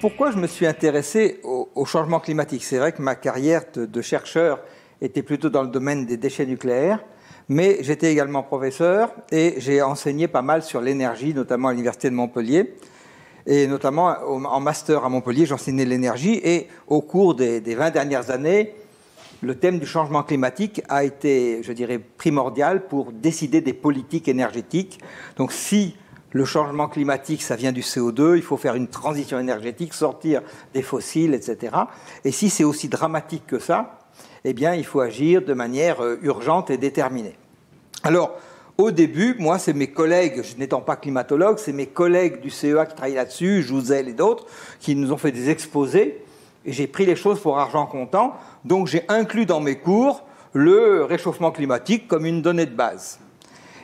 pourquoi je me suis intéressé au changement climatique? C'est vrai que ma carrière de chercheur était plutôt dans le domaine des déchets nucléaires, mais j'étais également professeur et j'ai enseigné pas mal sur l'énergie, notamment à l'Université de Montpellier. Et notamment en master à Montpellier, j'enseignais l'énergie. Et au cours des 20 dernières années, le thème du changement climatique a été, je dirais, primordial pour décider des politiques énergétiques. Donc si le changement climatique, ça vient du CO2, il faut faire une transition énergétique, sortir des fossiles, etc. Et si c'est aussi dramatique que ça, eh bien, il faut agir de manière urgente et déterminée. Alors, au début, moi, c'est mes collègues, je n'étant pas climatologue, c'est mes collègues du CEA qui travaillent là-dessus, Jouzel et d'autres, qui nous ont fait des exposés, et j'ai pris les choses pour argent comptant, donc j'ai inclus dans mes cours le réchauffement climatique comme une donnée de base.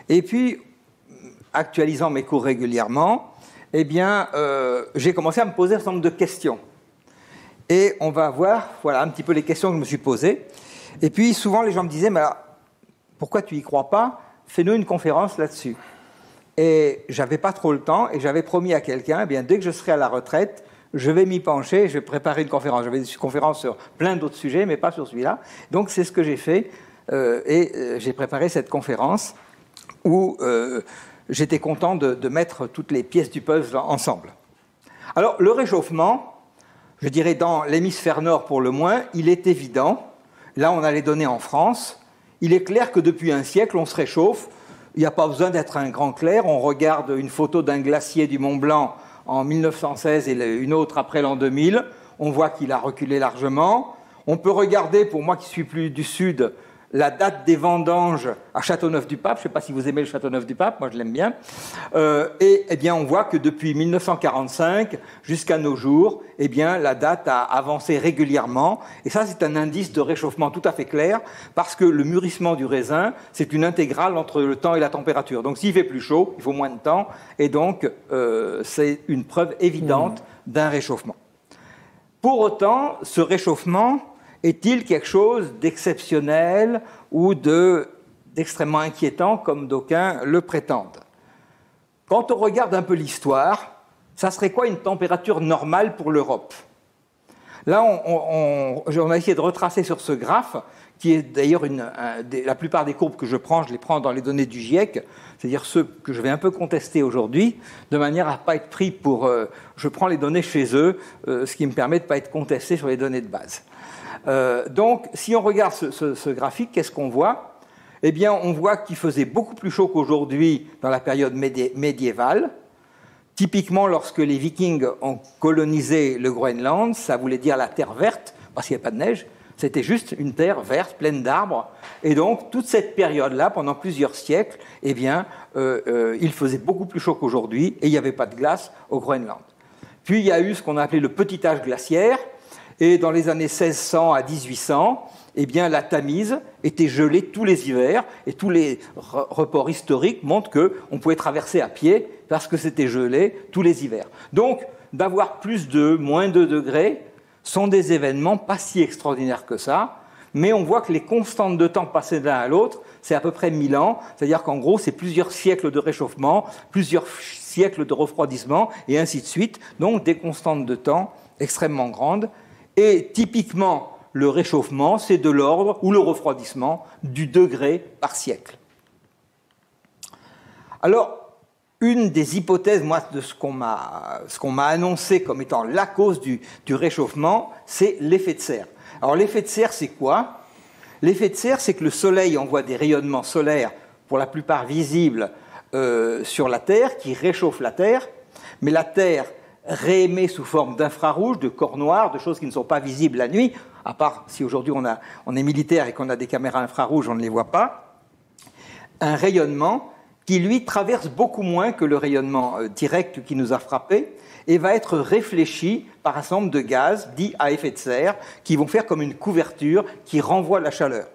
Et puis, actualisant mes cours régulièrement, eh bien, j'ai commencé à me poser un certain nombre de questions. Et on va voir, voilà, un petit peu les questions que je me suis posées. Et puis, souvent, les gens me disaient, mais alors, pourquoi tu n'y crois pas ? Fais-nous une conférence là-dessus. Et j'avais pas trop le temps, et j'avais promis à quelqu'un, eh bien, dès que je serai à la retraite, je vais m'y pencher, je vais préparer une conférence. J'avais des conférences sur plein d'autres sujets, mais pas sur celui-là. Donc, c'est ce que j'ai fait, et j'ai préparé cette conférence où j'étais content de mettre toutes les pièces du puzzle ensemble. Alors, le réchauffement, je dirais dans l'hémisphère nord pour le moins, il est évident. Là, on a les données en France. Il est clair que depuis un siècle, on se réchauffe. Il n'y a pas besoin d'être un grand clair. On regarde une photo d'un glacier du Mont Blanc en 1916 et une autre après l'an 2000. On voit qu'il a reculé largement. On peut regarder, pour moi qui suis plus du sud, la date des vendanges à Châteauneuf-du-Pape. Je ne sais pas si vous aimez le Châteauneuf-du-Pape, moi je l'aime bien. Et eh bien, on voit que depuis 1945 jusqu'à nos jours, eh bien, la date a avancé régulièrement. Et ça, c'est un indice de réchauffement tout à fait clair, parce que le mûrissement du raisin, c'est une intégrale entre le temps et la température. Donc s'il fait plus chaud, il faut moins de temps. Et donc, c'est une preuve évidente d'un réchauffement. Pour autant, ce réchauffement est-il quelque chose d'exceptionnel ou d'extrêmement inquiétant, comme d'aucuns le prétendent? Quand on regarde un peu l'histoire, ça serait quoi une température normale pour l'Europe? Là, on a essayé de retracer sur ce graphe, qui est d'ailleurs la plupart des courbes que je les prends dans les données du GIEC, c'est-à-dire ceux que je vais un peu contester aujourd'hui, de manière à ne pas être pris pour... je prends les données chez eux, ce qui me permet de ne pas être contesté sur les données de base. Donc, si on regarde ce graphique, qu'est-ce qu'on voit? Eh bien, on voit qu'il faisait beaucoup plus chaud qu'aujourd'hui dans la période médiévale. Typiquement, lorsque les Vikings ont colonisé le Groenland, ça voulait dire la terre verte, parce qu'il n'y avait pas de neige. C'était juste une terre verte, pleine d'arbres. Et donc, toute cette période-là, pendant plusieurs siècles, eh bien, il faisait beaucoup plus chaud qu'aujourd'hui, et il n'y avait pas de glace au Groenland. Puis, il y a eu ce qu'on a appelé le petit âge glaciaire. Et dans les années 1600 à 1800, eh bien, la Tamise était gelée tous les hivers, et tous les reports historiques montrent qu'on pouvait traverser à pied parce que c'était gelé tous les hivers. Donc, d'avoir plus de, moins 2 degrés sont des événements pas si extraordinaires que ça, mais on voit que les constantes de temps passées d'un à l'autre, c'est à peu près 1000 ans, c'est-à-dire qu'en gros, c'est plusieurs siècles de réchauffement, plusieurs siècles de refroidissement, et ainsi de suite, donc des constantes de temps extrêmement grandes. Et typiquement, le réchauffement, c'est de l'ordre, ou le refroidissement, du degré par siècle. Alors, une des hypothèses, moi, de ce qu'on m'a annoncé comme étant la cause du réchauffement, c'est l'effet de serre. Alors, l'effet de serre, c'est quoi? L'effet de serre, c'est que le Soleil envoie des rayonnements solaires, pour la plupart visibles, sur la Terre, qui réchauffent la Terre, mais la Terre réémet sous forme d'infrarouge, de corps noirs, de choses qui ne sont pas visibles la nuit, à part si aujourd'hui on est militaire et qu'on a des caméras infrarouges, on ne les voit pas, un rayonnement qui, lui, traverse beaucoup moins que le rayonnement direct qui nous a frappés et va être réfléchi par un certain nombre de gaz dits à effet de serre qui vont faire comme une couverture qui renvoie la chaleur.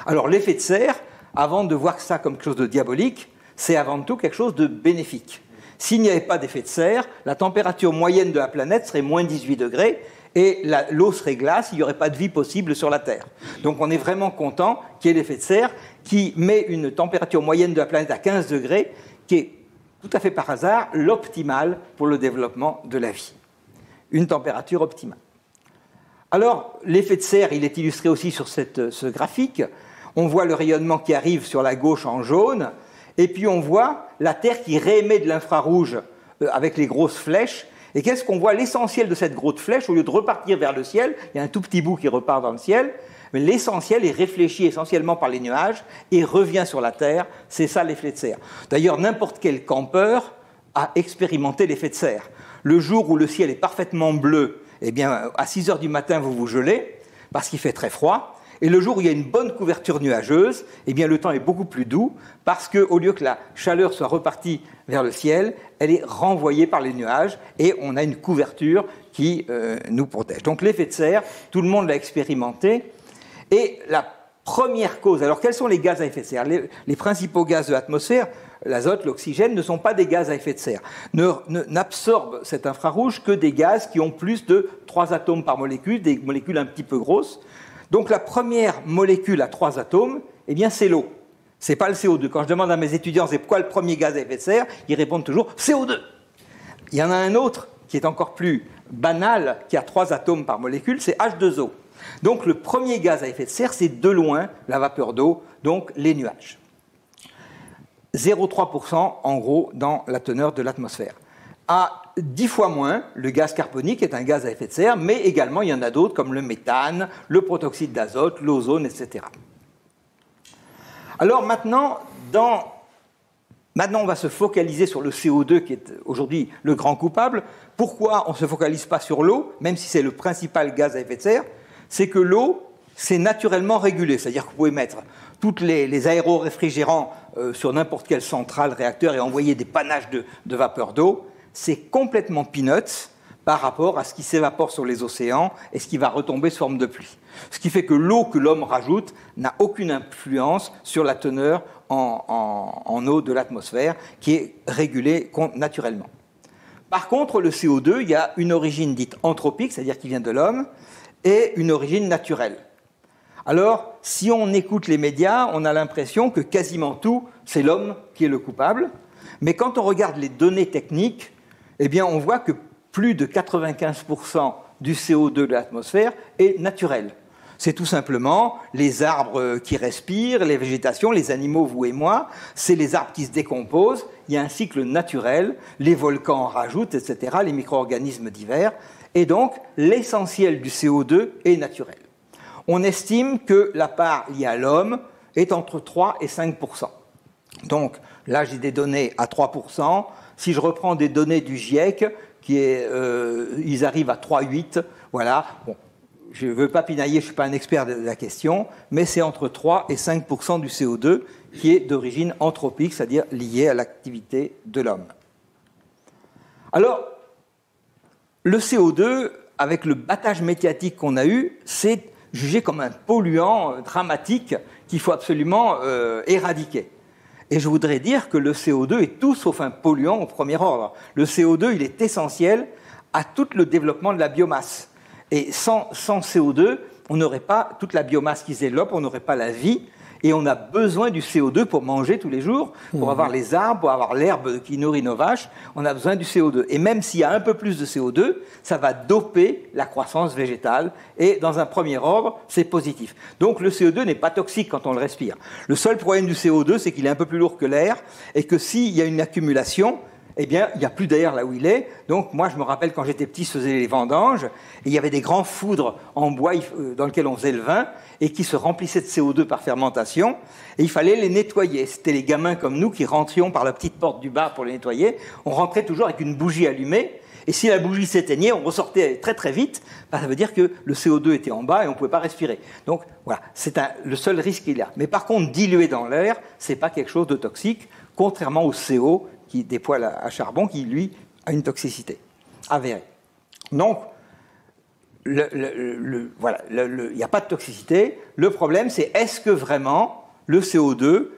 Alors l'effet de serre, avant de voir ça comme quelque chose de diabolique, c'est avant tout quelque chose de bénéfique. S'il n'y avait pas d'effet de serre, la température moyenne de la planète serait moins 18 degrés et l'eau serait glace, il n'y aurait pas de vie possible sur la Terre. Donc on est vraiment content qu'il y ait l'effet de serre qui met une température moyenne de la planète à 15 degrés, qui est tout à fait par hasard l'optimale pour le développement de la vie. une température optimale. Alors, l'effet de serre, il est illustré aussi sur ce graphique. On voit le rayonnement qui arrive sur la gauche en jaune, et puis on voit la Terre qui réémet de l'infrarouge avec les grosses flèches. Et qu'est-ce qu'on voit? L'essentiel de cette grosse flèche, au lieu de repartir vers le ciel, il y a un tout petit bout qui repart dans le ciel, mais l'essentiel est réfléchi essentiellement par les nuages et revient sur la Terre. C'est ça l'effet de serre. D'ailleurs, n'importe quel campeur a expérimenté l'effet de serre. Le jour où le ciel est parfaitement bleu, eh bien, à 6 heures du matin, vous vous gelez, parce qu'il fait très froid. Et le jour où il y a une bonne couverture nuageuse, eh bien, le temps est beaucoup plus doux, parce qu'au lieu que la chaleur soit repartie vers le ciel, elle est renvoyée par les nuages, et on a une couverture qui nous protège. Donc l'effet de serre, tout le monde l'a expérimenté. Et la première cause, alors quels sont les gaz à effet de serre? Les principaux gaz de l'atmosphère, l'azote, l'oxygène, ne sont pas des gaz à effet de serre. N'absorbent cet infrarouge que des gaz qui ont plus de 3 atomes par molécule, des molécules un petit peu grosses. Donc la première molécule à 3 atomes, eh bien c'est l'eau. C'est pas le CO2. Quand je demande à mes étudiants c'est quoi le premier gaz à effet de serre, ils répondent toujours CO2. Il y en a un autre qui est encore plus banal, qui a 3 atomes par molécule, c'est H2O. Donc le premier gaz à effet de serre, c'est de loin la vapeur d'eau, donc les nuages. 0,3% en gros dans la teneur de l'atmosphère. À 10 fois moins, le gaz carbonique est un gaz à effet de serre, mais également il y en a d'autres comme le méthane, le protoxyde d'azote, l'ozone, etc. Alors maintenant, on va se focaliser sur le CO2 qui est aujourd'hui le grand coupable. Pourquoi on ne se focalise pas sur l'eau, même si c'est le principal gaz à effet de serre? C'est que l'eau, c'est naturellement régulé. C'est-à-dire que vous pouvez mettre tous les aéroréfrigérants sur n'importe quelle centrale, réacteur, et envoyer des panaches de vapeur d'eau. C'est complètement peanuts par rapport à ce qui s'évapore sur les océans et ce qui va retomber sous forme de pluie. Ce qui fait que l'eau que l'homme rajoute n'a aucune influence sur la teneur en eau de l'atmosphère, qui est régulée naturellement. Par contre, le CO2, il y a une origine dite anthropique, c'est-à-dire qui vient de l'homme, et une origine naturelle. Alors, si on écoute les médias, on a l'impression que quasiment tout, c'est l'homme qui est le coupable. Mais quand on regarde les données techniques, eh bien, on voit que plus de 95% du CO2 de l'atmosphère est naturel. C'est tout simplement les arbres qui respirent, les végétations, les animaux, vous et moi. C'est les arbres qui se décomposent. Il y a un cycle naturel. Les volcans en rajoutent, etc., les micro-organismes divers. Et donc, l'essentiel du CO2 est naturel. On estime que la part liée à l'homme est entre 3 et 5%. Donc, là, j'ai des données à 3%. Si je reprends des données du GIEC, ils arrivent à 3,8. Voilà. Bon, je ne veux pas pinailler, je ne suis pas un expert de la question, mais c'est entre 3 et 5% du CO2 qui est d'origine anthropique, c'est-à-dire lié à l'activité de l'homme. Alors, le CO2, avec le battage médiatique qu'on a eu, c'est jugé comme un polluant dramatique qu'il faut absolument éradiquer. Et je voudrais dire que le CO2 est tout sauf un polluant au premier ordre. Le CO2, il est essentiel à tout le développement de la biomasse. Et sans CO2, on n'aurait pas toute la biomasse qui se développe, on n'aurait pas la vie. Et on a besoin du CO2 pour manger tous les jours, pour avoir les arbres, pour avoir l'herbe qui nourrit nos vaches. On a besoin du CO2. Et même s'il y a un peu plus de CO2, ça va doper la croissance végétale. Et dans un premier ordre, c'est positif. Donc le CO2 n'est pas toxique quand on le respire. Le seul problème du CO2, c'est qu'il est un peu plus lourd que l'air et que s'il y a une accumulation, eh bien, il n'y a plus d'air là où il est. Donc, moi, je me rappelle quand j'étais petit, je faisais les vendanges, et il y avait des grands foudres en bois dans lesquels on faisait le vin, et qui se remplissaient de CO2 par fermentation, et il fallait les nettoyer. C'était les gamins comme nous qui rentrions par la petite porte du bar pour les nettoyer. On rentrait toujours avec une bougie allumée, et si la bougie s'éteignait, on ressortait très très vite. Ça veut dire que le CO2 était en bas et on ne pouvait pas respirer. Donc, voilà, c'est le seul risque qu'il y a. Mais par contre, dilué dans l'air, ce n'est pas quelque chose de toxique, contrairement au CO, des poêles à charbon, qui, lui, a une toxicité avérée. Donc, voilà, il n'y a pas de toxicité. Le problème, c'est est-ce que vraiment le CO2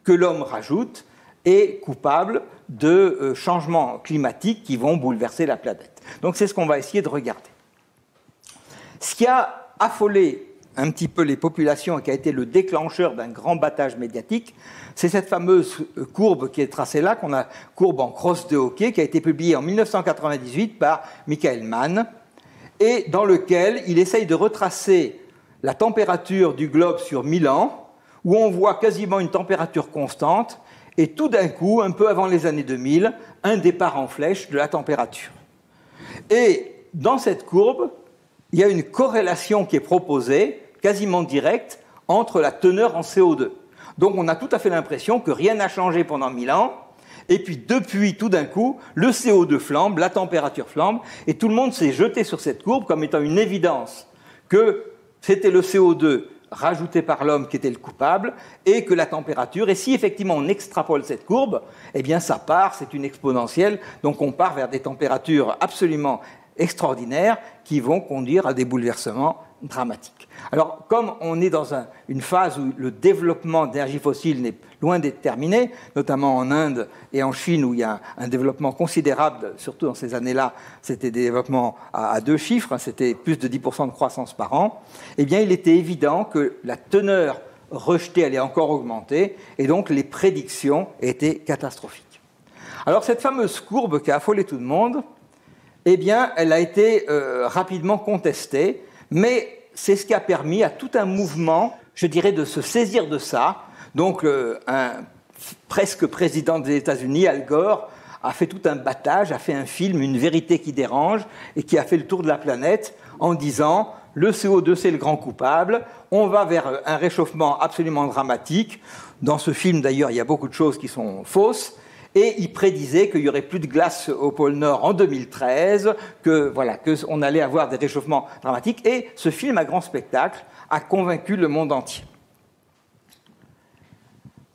que l'homme rajoute est coupable de changements climatiques qui vont bouleverser la planète? Donc, c'est ce qu'on va essayer de regarder. Ce qui a affolé un petit peu les populations et qui a été le déclencheur d'un grand battage médiatique, c'est cette fameuse courbe qui est tracée là, qu'on a courbe en crosse de hockey, qui a été publiée en 1998 par Michael Mann, et dans lequel il essaye de retracer la température du globe sur 1000 ans, où on voit quasiment une température constante, et tout d'un coup, un peu avant les années 2000, un départ en flèche de la température. Et dans cette courbe, il y a une corrélation qui est proposée, quasiment directe, entre la teneur en CO2. Donc on a tout à fait l'impression que rien n'a changé pendant 1000 ans, et puis depuis, tout d'un coup, le CO2 flambe, la température flambe, et tout le monde s'est jeté sur cette courbe comme étant une évidence que c'était le CO2 rajouté par l'homme qui était le coupable, et que la température, et si effectivement on extrapole cette courbe, eh bien ça part, c'est une exponentielle, donc on part vers des températures absolument extraordinaires qui vont conduire à des bouleversements dramatiques. Alors, comme on est dans une phase où le développement d'énergie fossile n'est loin d'être terminé, notamment en Inde et en Chine, où il y a un développement considérable, surtout dans ces années-là, c'était des développements à 2 chiffres, c'était plus de 10% de croissance par an, eh bien, il était évident que la teneur rejetée allait encore augmenter, et donc les prédictions étaient catastrophiques. Alors, cette fameuse courbe qui a affolé tout le monde, eh bien, elle a été rapidement contestée, mais c'est ce qui a permis à tout un mouvement, je dirais, de se saisir de ça. Donc, un presque président des États-Unis, Al Gore, a fait tout un battage, a fait un film, Une vérité qui dérange, et qui a fait le tour de la planète en disant « Le CO2, c'est le grand coupable, on va vers un réchauffement absolument dramatique ». Dans ce film, d'ailleurs, il y a beaucoup de choses qui sont fausses. Et il prédisait qu'il n'y aurait plus de glace au pôle Nord en 2013, qu'on allait avoir des réchauffements dramatiques. Et ce film à grand spectacle a convaincu le monde entier.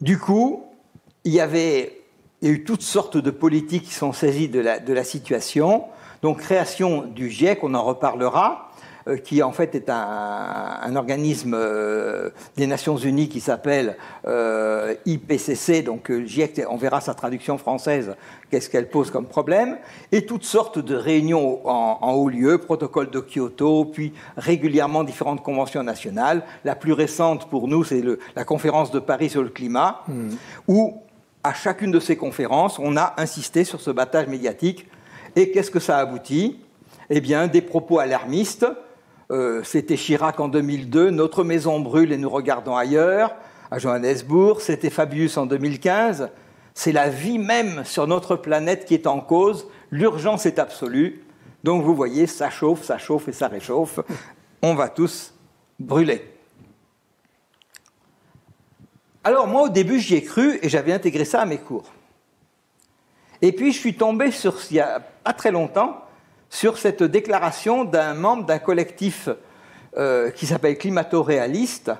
Du coup, il y a eu toutes sortes de politiques qui sont saisies de la situation. Donc, création du GIEC, on en reparlera, qui en fait est un organisme des Nations Unies qui s'appelle IPCC, donc GIEC, on verra sa traduction française, qu'est-ce qu'elle pose comme problème, et toutes sortes de réunions en haut lieu, protocole de Kyoto, puis régulièrement différentes conventions nationales. La plus récente pour nous, c'est la conférence de Paris sur le climat, où à chacune de ces conférences, on a insisté sur ce battage médiatique. Et qu'est-ce que ça aboutit ? Eh bien, des propos alarmistes. C'était Chirac en 2002, notre maison brûle et nous regardons ailleurs, à Johannesburg. C'était Fabius en 2015. C'est la vie même sur notre planète qui est en cause. L'urgence est absolue. Donc vous voyez, ça chauffe et ça réchauffe. On va tous brûler. Alors moi, au début, j'y ai cru et j'avais intégré ça à mes cours. Et puis, je suis tombé il n'y a pas très longtemps sur cette déclaration d'un membre d'un collectif qui s'appelle Climato-Réaliste.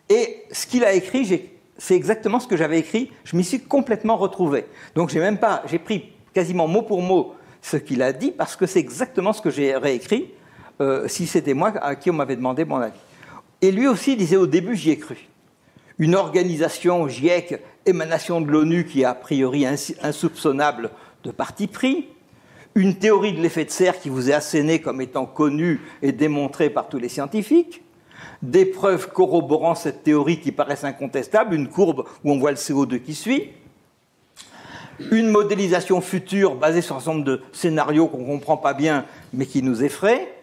Et ce qu'il a écrit, c'est exactement ce que j'avais écrit. Je m'y suis complètement retrouvé. Donc, j'ai pris quasiment mot pour mot ce qu'il a dit, parce que c'est exactement ce que j'ai réécrit si c'était moi à qui on m'avait demandé mon avis. Et lui aussi disait au début, j'y ai cru. Une organisation, GIEC, émanation de l'ONU qui est a priori insoupçonnable de parti pris, une théorie de l'effet de serre qui vous est assénée comme étant connue et démontrée par tous les scientifiques, des preuves corroborant cette théorie qui paraissent incontestables, une courbe où on voit le CO2 qui suit, une modélisation future basée sur un certain nombre de scénarios qu'on ne comprend pas bien mais qui nous effraient,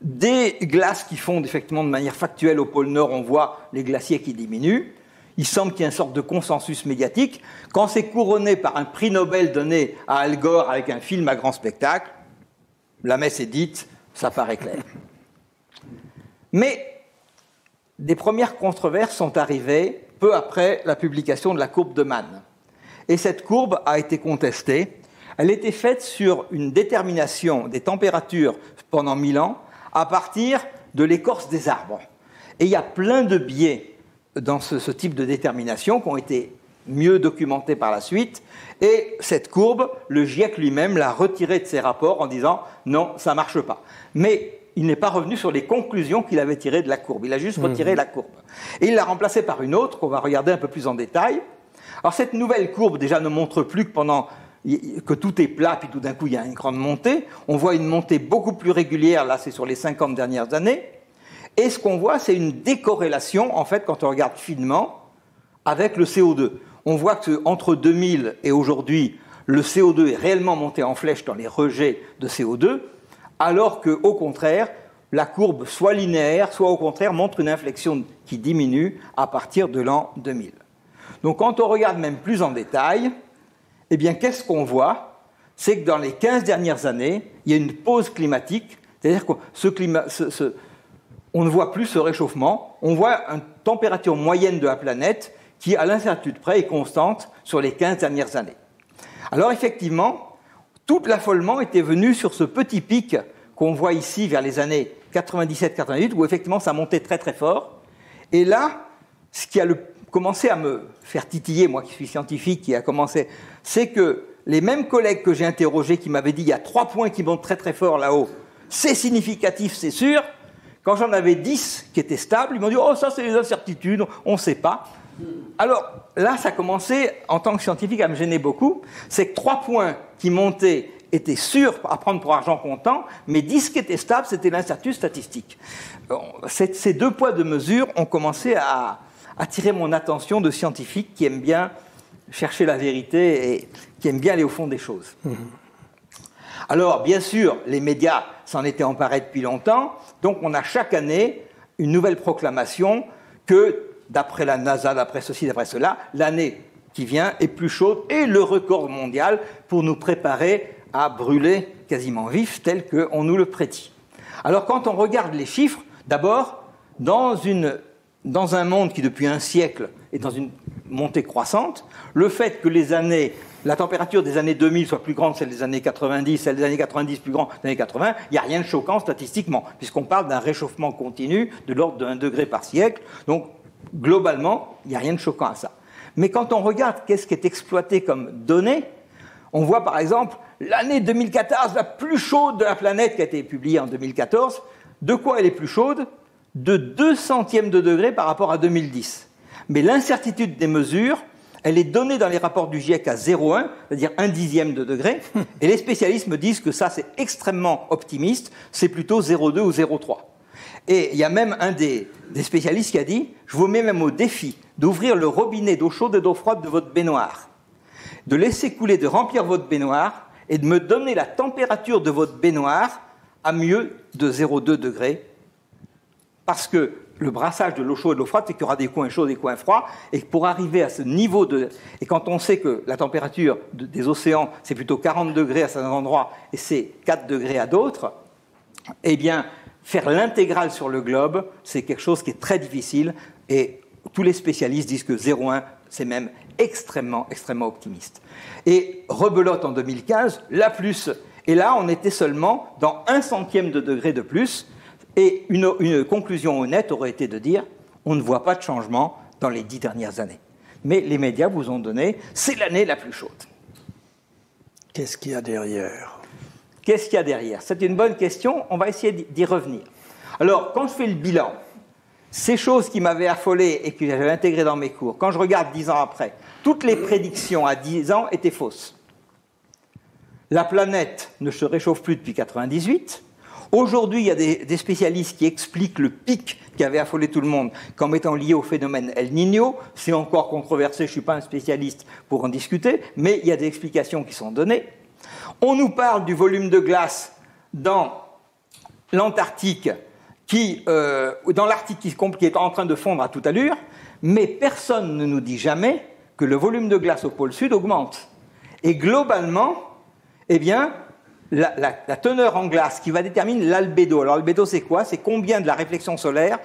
des glaces qui fondent effectivement de manière factuelle au pôle Nord, on voit les glaciers qui diminuent. Il semble qu'il y ait une sorte de consensus médiatique. Quand c'est couronné par un prix Nobel donné à Al Gore avec un film à grand spectacle, la messe est dite, ça paraît clair. Mais des premières controverses sont arrivées peu après la publication de la courbe de Mann. Et cette courbe a été contestée. Elle était faite sur une détermination des températures pendant 1000 ans à partir de l'écorce des arbres. Et il y a plein de biais dans ce type de détermination qui ont été mieux documentés par la suite. Et cette courbe, le GIEC lui-même l'a retirée de ses rapports en disant « non, ça ne marche pas ». Mais il n'est pas revenu sur les conclusions qu'il avait tirées de la courbe. Il a juste retiré la courbe. Et il l'a remplacée par une autre qu'on va regarder un peu plus en détail. Alors cette nouvelle courbe déjà ne montre plus que tout est plat, puis tout d'un coup il y a une grande montée. On voit une montée beaucoup plus régulière, là c'est sur les 50 dernières années. Et ce qu'on voit, c'est une décorrélation, en fait, quand on regarde finement, avec le CO2. On voit qu'entre 2000 et aujourd'hui, le CO2 est réellement monté en flèche dans les rejets de CO2, alors qu'au contraire, la courbe soit linéaire, soit au contraire montre une inflexion qui diminue à partir de l'an 2000. Donc quand on regarde même plus en détail, eh bien qu'est-ce qu'on voit? C'est que dans les 15 dernières années, il y a une pause climatique, c'est-à-dire qu'on ne voit plus ce réchauffement, on voit une température moyenne de la planète qui, à l'incertitude près, est constante sur les 15 dernières années. Alors effectivement, tout l'affolement était venu sur ce petit pic qu'on voit ici vers les années 97-98, où effectivement ça montait très très fort. Et là, ce qui a commencé à me faire titiller, moi qui suis scientifique, c'est que les mêmes collègues que j'ai interrogés qui m'avaient dit il y a 3 points qui montent très très fort là-haut, c'est significatif, c'est sûr. Quand j'en avais 10 qui étaient stables, ils m'ont dit « Oh, ça c'est les incertitudes, on ne sait pas ». Alors là, ça commençait, en tant que scientifique, à me gêner beaucoup. C'est que 3 points qui montaient étaient sûrs à prendre pour argent comptant, mais 10 qui étaient stables, c'était l'incertitude statistique. Ces 2 poids de mesure ont commencé à attirer mon attention de scientifique qui aime bien chercher la vérité et qui aime bien aller au fond des choses. Alors, bien sûr, les médias s'en étaient emparés depuis longtemps, donc on a chaque année une nouvelle proclamation que, d'après la NASA, d'après ceci, d'après cela, l'année qui vient est plus chaude et le record mondial pour nous préparer à brûler quasiment vif tel qu'on nous le prédit. Alors, quand on regarde les chiffres, d'abord, dans un monde qui, depuis un siècle, est dans une montée croissante, le fait que la température des années 2000 soit plus grande que celle des années 90, celle des années 90 plus grande que des années 80, il n'y a rien de choquant statistiquement, puisqu'on parle d'un réchauffement continu de l'ordre d'1 degré par siècle. Donc, globalement, il n'y a rien de choquant à ça. Mais quand on regarde qu'est-ce qui est exploité comme données, on voit par exemple l'année 2014, la plus chaude de la planète qui a été publiée en 2014. De quoi elle est plus chaude? De 2 centièmes de degré par rapport à 2010. Mais l'incertitude des mesures, elle est donnée dans les rapports du GIEC à 0,1, c'est-à-dire 1/10 de degré, et les spécialistes me disent que ça c'est extrêmement optimiste, c'est plutôt 0,2 ou 0,3. Et il y a même un des spécialistes qui a dit « Je vous mets même au défi d'ouvrir le robinet d'eau chaude et d'eau froide de votre baignoire, de laisser couler, de remplir votre baignoire et de me donner la température de votre baignoire à mieux de 0,2 degrés. Parce que le brassage de l'eau chaude et de l'eau froide, c'est qu'il y aura des coins chauds, des coins froids, et pour arriver à ce niveau Et quand on sait que la température des océans, c'est plutôt 40 degrés à certains endroits, et c'est 4 degrés à d'autres, eh bien, faire l'intégrale sur le globe, c'est quelque chose qui est très difficile, et tous les spécialistes disent que 0,1, c'est même extrêmement, extrêmement optimiste. Et rebelote en 2015, la plus. Et là, on était seulement dans 1 centième de degré de plus, et une conclusion honnête aurait été de dire on ne voit pas de changement dans les 10 dernières années. Mais les médias vous ont donné c'est l'année la plus chaude. Qu'est-ce qu'il y a derrière? Qu'est-ce qu'il y a derrière? C'est une bonne question, on va essayer d'y revenir. Alors, quand je fais le bilan, ces choses qui m'avaient affolé et que j'avais intégrées dans mes cours, quand je regarde 10 ans après, toutes les prédictions à 10 ans étaient fausses. La planète ne se réchauffe plus depuis 1998. Aujourd'hui, il y a des spécialistes qui expliquent le pic qui avait affolé tout le monde comme étant lié au phénomène El Niño. C'est encore controversé, je ne suis pas un spécialiste pour en discuter, mais il y a des explications qui sont données. On nous parle du volume de glace dans l'Antarctique, dans l'Arctique qui est en train de fondre à toute allure, mais personne ne nous dit jamais que le volume de glace au pôle sud augmente. Et globalement, eh bien, la teneur en glace qui va déterminer l'albédo. Alors l'albédo c'est quoi? C'est combien de la réflexion solaire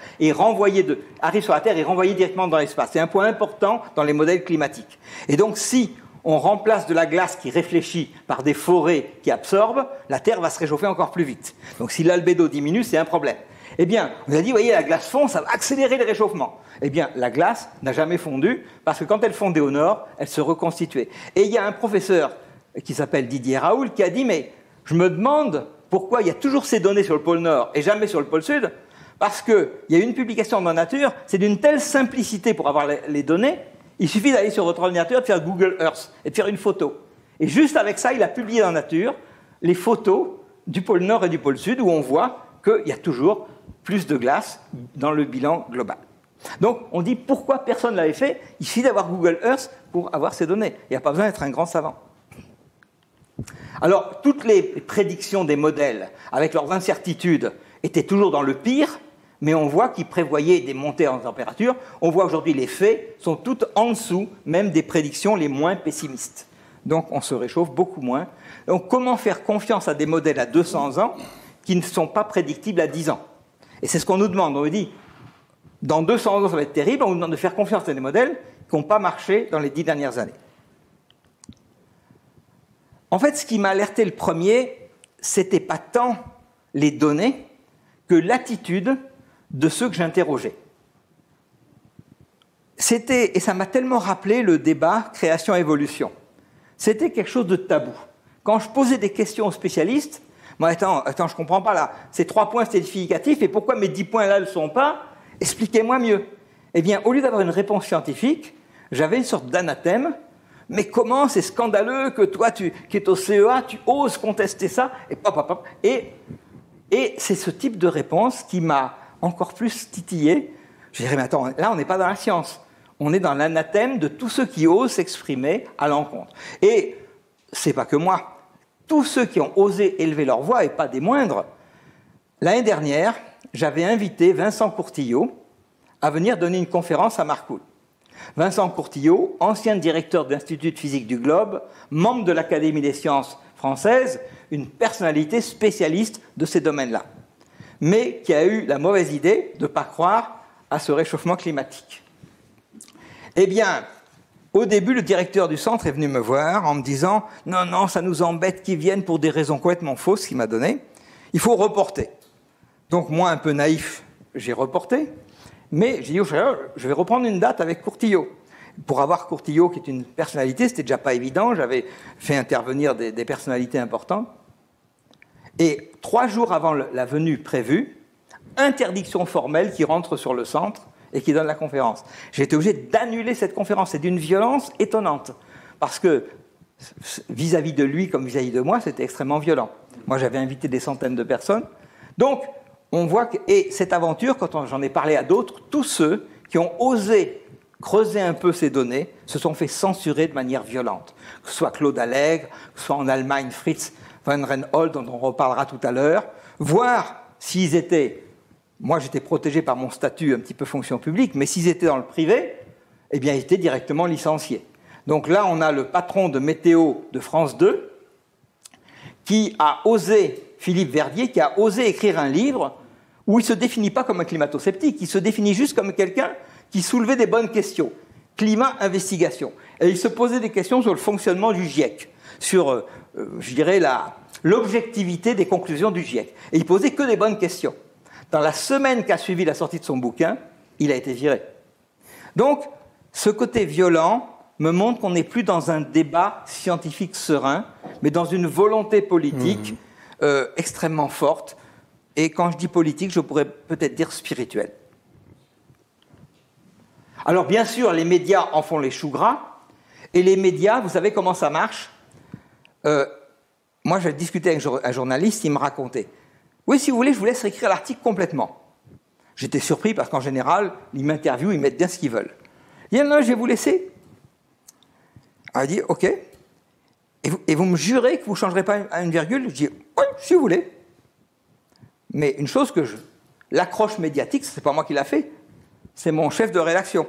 arrive sur la Terre et est renvoyée directement dans l'espace. C'est un point important dans les modèles climatiques. Et donc si on remplace de la glace qui réfléchit par des forêts qui absorbent, la Terre va se réchauffer encore plus vite. Donc si l'albédo diminue, c'est un problème. Eh bien, on a dit, vous voyez, la glace fond, ça va accélérer le réchauffement. Eh bien, la glace n'a jamais fondu, parce que quand elle fondait au nord, elle se reconstituait. Et il y a un professeur qui s'appelle Didier Raoult qui a dit, mais je me demande pourquoi il y a toujours ces données sur le pôle Nord et jamais sur le pôle Sud, parce qu'il y a une publication dans Nature, c'est d'une telle simplicité pour avoir les données, il suffit d'aller sur votre ordinateur, de faire Google Earth et de faire une photo. Et juste avec ça, il a publié dans Nature les photos du pôle Nord et du pôle Sud, où on voit qu'il y a toujours plus de glace dans le bilan global. Donc on dit pourquoi personne ne l'avait fait, il suffit d'avoir Google Earth pour avoir ces données. Il n'y a pas besoin d'être un grand savant. Alors, toutes les prédictions des modèles, avec leurs incertitudes, étaient toujours dans le pire, mais on voit qu'ils prévoyaient des montées en température. On voit aujourd'hui les faits sont toutes en dessous, même des prédictions les moins pessimistes. Donc, on se réchauffe beaucoup moins. Donc, comment faire confiance à des modèles à 200 ans qui ne sont pas prédictibles à 10 ans? Et c'est ce qu'on nous demande. On nous dit, dans 200 ans, ça va être terrible. On nous demande de faire confiance à des modèles qui n'ont pas marché dans les 10 dernières années. En fait, ce qui m'a alerté le premier, c'était pas tant les données que l'attitude de ceux que j'interrogeais. Et ça m'a tellement rappelé le débat création-évolution. C'était quelque chose de tabou. Quand je posais des questions aux spécialistes, moi, attends, je comprends pas là. Ces 3 points, c'est significatif, et pourquoi mes 10 points là ne le sont pas? Expliquez-moi mieux. Eh bien, au lieu d'avoir une réponse scientifique, j'avais une sorte d'anathème. Mais comment c'est scandaleux que toi, qui es au CEA, tu oses contester ça? Et c'est ce type de réponse qui m'a encore plus titillé. Je dirais, mais attends, là, on n'est pas dans la science. On est dans l'anathème de tous ceux qui osent s'exprimer à l'encontre. Et c'est pas que moi. Tous ceux qui ont osé élever leur voix, et pas des moindres. L'année dernière, j'avais invité Vincent Courtillot à venir donner une conférence à Marcoule. Vincent Courtillot, ancien directeur de l'Institut de physique du Globe, membre de l'Académie des sciences françaises, une personnalité spécialiste de ces domaines-là, mais qui a eu la mauvaise idée de ne pas croire à ce réchauffement climatique. Eh bien, au début, le directeur du centre est venu me voir en me disant « Non, ça nous embête qu'ils viennent pour des raisons complètement fausses qu'il m'a données. Il faut reporter. » Donc moi, un peu naïf, j'ai reporté. Mais j'ai dit au chercheur, je vais reprendre une date avec Courtillot. Pour avoir Courtillot, qui est une personnalité, c'était déjà pas évident. J'avais fait intervenir des personnalités importantes. Et 3 jours avant la venue prévue, interdiction formelle qui rentre sur le centre et qui donne la conférence. J'ai été obligé d'annuler cette conférence. C'est d'une violence étonnante. Parce que vis-à-vis de lui comme vis-à-vis de moi, c'était extrêmement violent. Moi, j'avais invité des centaines de personnes. Donc, on voit que, et cette aventure, quand j'en ai parlé à d'autres, tous ceux qui ont osé creuser un peu ces données se sont fait censurer de manière violente. Que ce soit Claude Allègre, que ce soit en Allemagne Fritz van Reinhold, dont on reparlera tout à l'heure, voire s'ils étaient, moi j'étais protégé par mon statut un petit peu fonction publique, mais s'ils étaient dans le privé, eh bien ils étaient directement licenciés. Donc là, on a le patron de Météo de France 2 qui a osé, Philippe Verdier, qui a osé écrire un livre où il ne se définit pas comme un climato-sceptique, il se définit juste comme quelqu'un qui soulevait des bonnes questions. Climat, investigation. Et il se posait des questions sur le fonctionnement du GIEC, sur, je dirais, l'objectivité des conclusions du GIEC. Et il posait que des bonnes questions. Dans la semaine qui a suivi la sortie de son bouquin, il a été viré. Donc, ce côté violent me montre qu'on n'est plus dans un débat scientifique serein, mais dans une volonté politique extrêmement forte. Et quand je dis politique, je pourrais peut-être dire spirituelle. Alors bien sûr, les médias en font les choux gras. Et les médias, vous savez comment ça marche? Moi, j'ai discuté avec un journaliste, il me racontait. Oui, si vous voulez, je vous laisse écrire l'article complètement. J'étais surpris parce qu'en général, ils m'interviewent, ils mettent bien ce qu'ils veulent. Il dit, non, je vais vous laisser. Alors, il dit, OK. Et vous me jurez que vous ne changerez pas à une virgule? Je dis, oui, si vous voulez. Mais une chose l'accroche médiatique, ce n'est pas moi qui l'a fait, c'est mon chef de rédaction.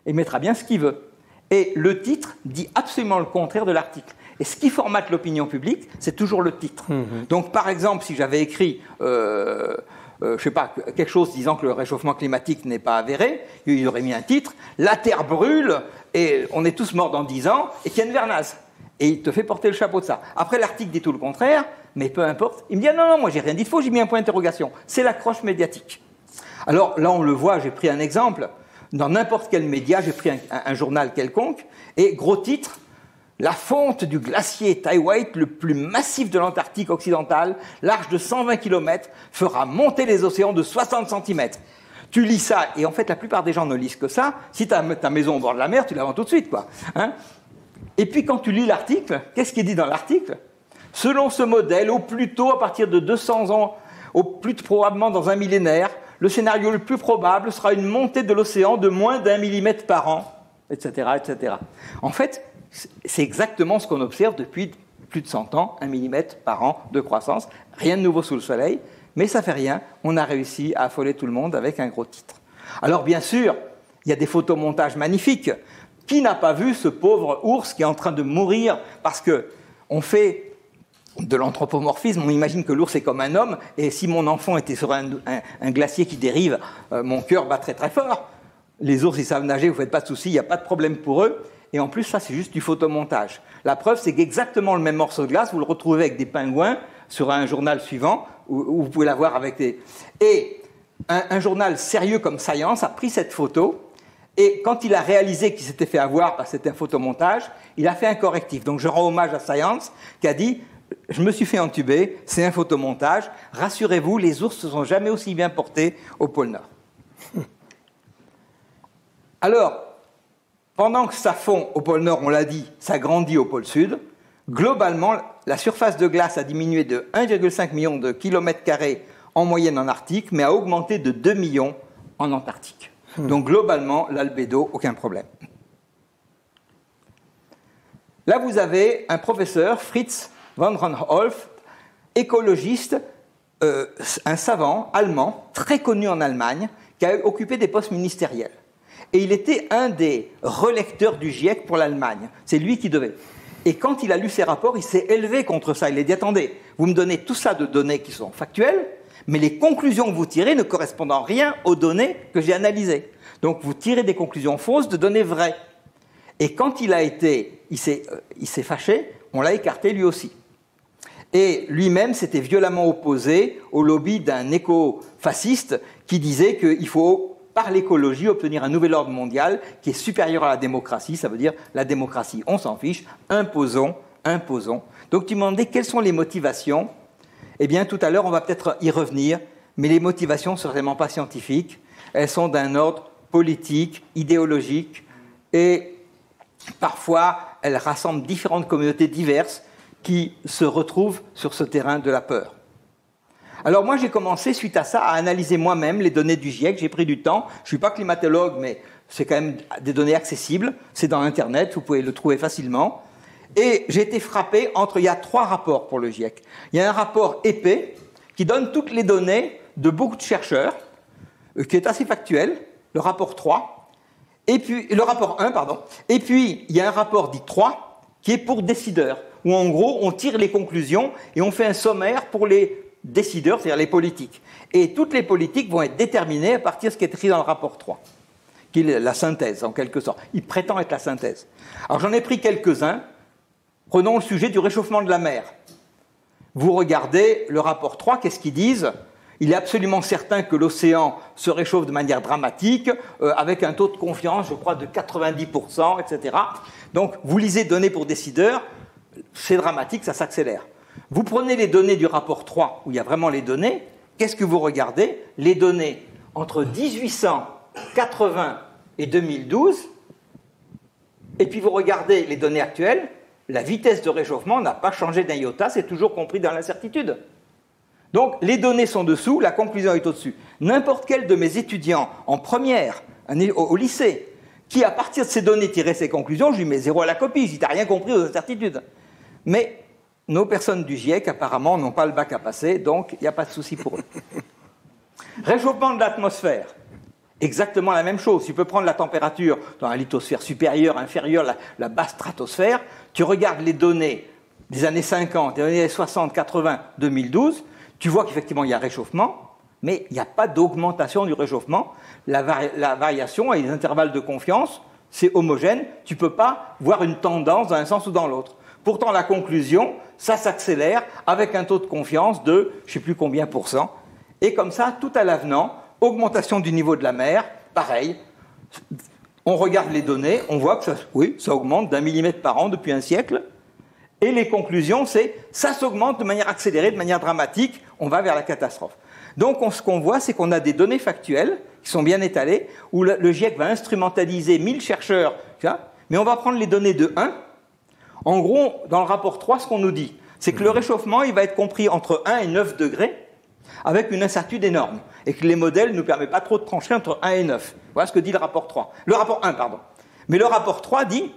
Il mettra bien ce qu'il veut. Et le titre dit absolument le contraire de l'article. Et ce qui formate l'opinion publique, c'est toujours le titre. Donc, par exemple, si j'avais écrit, je sais pas, quelque chose disant que le réchauffement climatique n'est pas avéré, il aurait mis un titre, la Terre brûle, et on est tous morts dans 10 ans, Étienne Vernaz. Et il te fait porter le chapeau de ça. Après, l'article dit tout le contraire, mais peu importe. Il me dit, non, moi j'ai rien dit de faux, j'ai mis un point d'interrogation. C'est l'accroche médiatique. Alors là, on le voit, j'ai pris un exemple. Dans n'importe quel média, j'ai pris un journal quelconque, et gros titre, la fonte du glacier Taiwait, le plus massif de l'Antarctique occidentale, large de 120 km, fera monter les océans de 60 cm. Tu lis ça, et en fait, la plupart des gens ne lisent que ça. Si tu as ta maison au bord de la mer, tu la vends tout de suite, quoi. Hein? Et puis, quand tu lis l'article, qu'est-ce qui est dit dans l'article? Selon ce modèle, au plus tôt, à partir de 200 ans, au plus probablement dans un millénaire, le scénario le plus probable sera une montée de l'océan de moins d'1 millimètre par an, etc., etc. En fait, c'est exactement ce qu'on observe depuis plus de 100 ans, 1 mm par an de croissance. Rien de nouveau sous le soleil, mais ça fait rien. On a réussi à affoler tout le monde avec un gros titre. Alors bien sûr, il y a des photomontages magnifiques. Qui n'a pas vu ce pauvre ours qui est en train de mourir parce qu'on fait de l'anthropomorphisme, on imagine que l'ours est comme un homme, et si mon enfant était sur un glacier qui dérive, mon cœur battrait très fort. Les ours, ils savent nager, vous ne faites pas de soucis, il n'y a pas de problème pour eux. Et en plus, ça, c'est juste du photomontage. La preuve, c'est qu'exactement le même morceau de glace, vous le retrouvez avec des pingouins sur un journal suivant, où vous pouvez l'avoir avec des... Et un journal sérieux comme Science a pris cette photo, et quand il a réalisé qu'il s'était fait avoir parce que c'était un photomontage, il a fait un correctif. Donc je rends hommage à Science, qui a dit « Je me suis fait entuber, c'est un photomontage. Rassurez-vous, les ours ne se sont jamais aussi bien portés au pôle Nord. » Alors, pendant que ça fond au pôle Nord, on l'a dit, ça grandit au pôle Sud. Globalement, la surface de glace a diminué de 1,5 million de kilomètres carrés en moyenne en Arctique, mais a augmenté de 2 millions en Antarctique. Donc globalement, l'albédo, aucun problème. Là, vous avez un professeur, Fritz von Ranholf, écologiste, un savant allemand, très connu en Allemagne, qui a occupé des postes ministériels. Et il était un des relecteurs du GIEC pour l'Allemagne. C'est lui qui devait. Et quand il a lu ces rapports, il s'est élevé contre ça. Il a dit, attendez, vous me donnez tout ça de données qui sont factuelles, mais les conclusions que vous tirez ne correspondent en rien aux données que j'ai analysées. Donc vous tirez des conclusions fausses de données vraies. Et quand il s'est fâché, on l'a écarté lui aussi. Et lui-même s'était violemment opposé au lobby d'un éco-fasciste qui disait qu'il faut, par l'écologie, obtenir un nouvel ordre mondial qui est supérieur à la démocratie. Ça veut dire la démocratie, on s'en fiche, imposons. Donc tu me demandais quelles sont les motivations. Eh bien, tout à l'heure, on va peut-être y revenir, mais les motivations ne sont vraiment pas scientifiques. Elles sont d'un ordre politique, idéologique, et parfois, elles rassemblent différentes communautés diverses qui se retrouvent sur ce terrain de la peur. Alors moi, j'ai commencé, suite à ça, à analyser moi-même les données du GIEC. J'ai pris du temps. Je ne suis pas climatologue, mais c'est quand même des données accessibles. C'est dans Internet, vous pouvez le trouver facilement. Et j'ai été frappé il y a 3 rapports pour le GIEC. Il y a un rapport épais qui donne toutes les données de beaucoup de chercheurs, qui est assez factuel, le rapport 3, et puis, le rapport 1, pardon. Et puis, il y a un rapport dit 3, qui est pour décideurs, où en gros, on tire les conclusions et on fait un sommaire pour les décideurs, c'est-à-dire les politiques. Et toutes les politiques vont être déterminées à partir de ce qui est écrit dans le rapport 3, qui est la synthèse, en quelque sorte. Il prétend être la synthèse. Alors, j'en ai pris quelques-uns. Prenons le sujet du réchauffement de la mer. Vous regardez le rapport 3, qu'est-ce qu'ils disent ? Il est absolument certain que l'océan se réchauffe de manière dramatique, avec un taux de confiance, je crois, de 90%, etc. Donc, vous lisez données pour décideurs, c'est dramatique, ça s'accélère. Vous prenez les données du rapport 3, où il y a vraiment les données, qu'est-ce que vous regardez ? Les données entre 1880 et 2012, et puis vous regardez les données actuelles, la vitesse de réchauffement n'a pas changé d'un iota, c'est toujours compris dans l'incertitude. Donc, les données sont dessous, la conclusion est au-dessus. N'importe quel de mes étudiants en première, au lycée, qui, à partir de ces données, tirait ses conclusions, je lui mets 0 à la copie, je dis « t'as rien compris aux incertitudes ». Mais nos personnes du GIEC, apparemment, n'ont pas le bac à passer, donc il n'y a pas de souci pour eux. Réchauffement de l'atmosphère. Exactement la même chose. Tu peux prendre la température dans la lithosphère supérieure, inférieure, la basse stratosphère. Tu regardes les données des années 50, des années 60, 80, 2012. Tu vois qu'effectivement, il y a réchauffement, mais il n'y a pas d'augmentation du réchauffement. La variation et les intervalles de confiance, c'est homogène. Tu ne peux pas voir une tendance dans un sens ou dans l'autre. Pourtant, la conclusion, ça s'accélère avec un taux de confiance de je ne sais plus combien %. Et comme ça, tout à l'avenant, augmentation du niveau de la mer, pareil. On regarde les données, on voit que ça augmente d'1 millimètre par an depuis un siècle. Et les conclusions, c'est ça s'augmente de manière accélérée, de manière dramatique, on va vers la catastrophe. Donc ce qu'on voit, c'est qu'on a des données factuelles qui sont bien étalées, où le GIEC va instrumentaliser 1000 chercheurs, mais on va prendre les données de 1. En gros, dans le rapport 3, ce qu'on nous dit, c'est que le réchauffement, il va être compris entre 1 et 9 degrés, avec une incertitude énorme, et que les modèles ne nous permettent pas trop de trancher entre 1 et 9. Voilà ce que dit le rapport 3. Le rapport 1, pardon. Mais le rapport 3 dit,